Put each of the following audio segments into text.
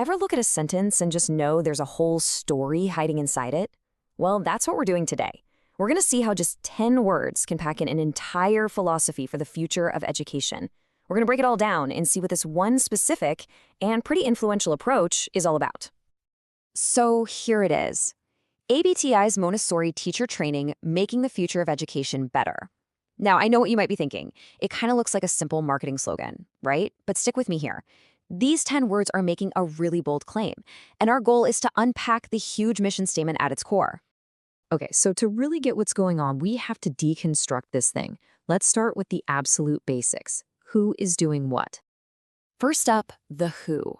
Ever look at a sentence and just know there's a whole story hiding inside it? Well, that's what we're doing today. We're going to see how just 10 words can pack in an entire philosophy for the future of education. We're going to break it all down and see what this one specific and pretty influential approach is all about. So here it is. APTTI's Montessori teacher training, making the future of education better. Now, I know what you might be thinking. It kind of looks like a simple marketing slogan, right? But stick with me here. These 10 words are making a really bold claim, and our goal is to unpack the huge mission statement at its core. Okay, so to really get what's going on, we have to deconstruct this thing. Let's start with the absolute basics. Who is doing what? First up, the who.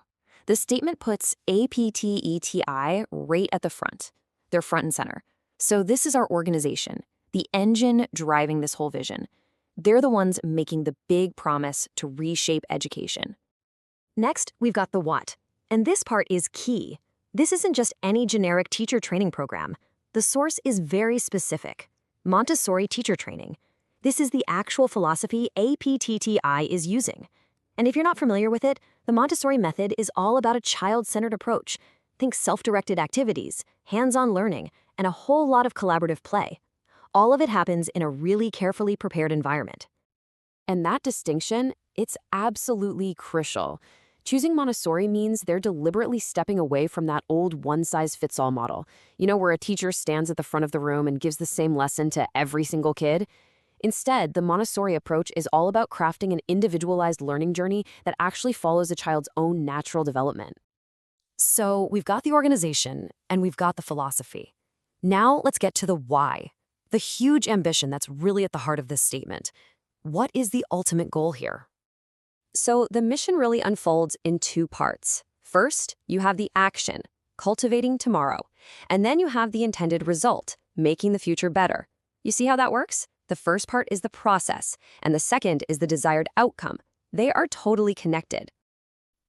The statement puts APTTI right at the front. They're front and center. So this is our organization, the engine driving this whole vision. They're the ones making the big promise to reshape education. Next, we've got the what. And this part is key. This isn't just any generic teacher training program. The source is very specific. Montessori teacher training. This is the actual philosophy APTTI is using. And if you're not familiar with it, the Montessori method is all about a child-centered approach. Think self-directed activities, hands-on learning, and a whole lot of collaborative play. All of it happens in a really carefully prepared environment. And that distinction, it's absolutely crucial. Choosing Montessori means they're deliberately stepping away from that old one-size-fits-all model. You know, where a teacher stands at the front of the room and gives the same lesson to every single kid? Instead, the Montessori approach is all about crafting an individualized learning journey that actually follows a child's own natural development. So we've got the organization and we've got the philosophy. Now let's get to the why, the huge ambition that's really at the heart of this statement. What is the ultimate goal here? So the mission really unfolds in two parts. First, you have the action, cultivating tomorrow. And then you have the intended result, making the future better. You see how that works? The first part is the process, and the second is the desired outcome. They are totally connected.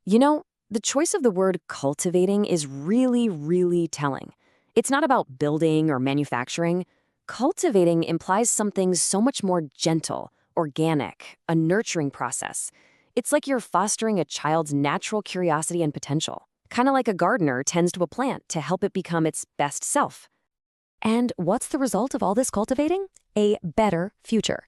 You know, the choice of the word cultivating is really, really telling. It's not about building or manufacturing. Cultivating implies something so much more gentle, organic, a nurturing process. It's like you're fostering a child's natural curiosity and potential, kind of like a gardener tends to a plant to help it become its best self. And what's the result of all this cultivating? A better future.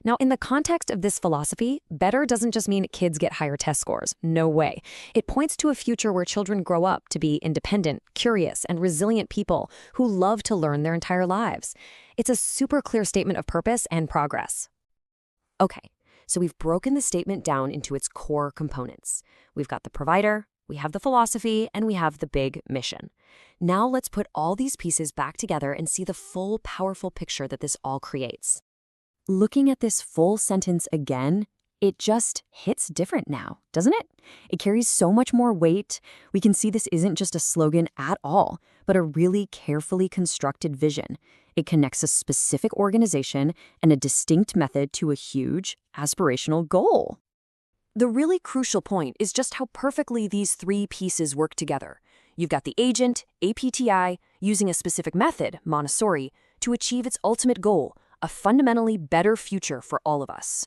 Now, in the context of this philosophy, better doesn't just mean kids get higher test scores. No way. It points to a future where children grow up to be independent, curious, and resilient people who love to learn their entire lives. It's a super clear statement of purpose and progress. Okay, so we've broken the statement down into its core components. We've got the provider, we have the philosophy, and we have the big mission. Now let's put all these pieces back together and see the full, powerful picture that this all creates. Looking at this full sentence again, it just hits different now, doesn't it? It carries so much more weight. We can see this isn't just a slogan at all, but a really carefully constructed vision. It connects a specific organization and a distinct method to a huge, aspirational goal. The really crucial point is just how perfectly these three pieces work together. You've got the agent, APTTI, using a specific method, Montessori, to achieve its ultimate goal, a fundamentally better future for all of us.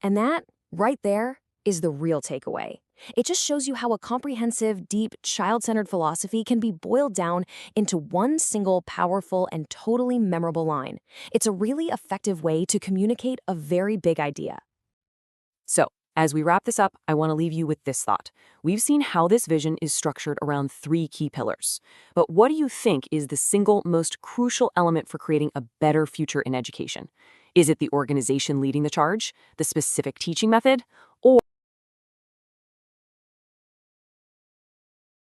And that, right there, is the real takeaway. It just shows you how a comprehensive, deep, child-centered philosophy can be boiled down into one single, powerful, and totally memorable line. It's a really effective way to communicate a very big idea. So, as we wrap this up, I want to leave you with this thought. We've seen how this vision is structured around three key pillars. But what do you think is the single most crucial element for creating a better future in education? Is it the organization leading the charge, the specific teaching method,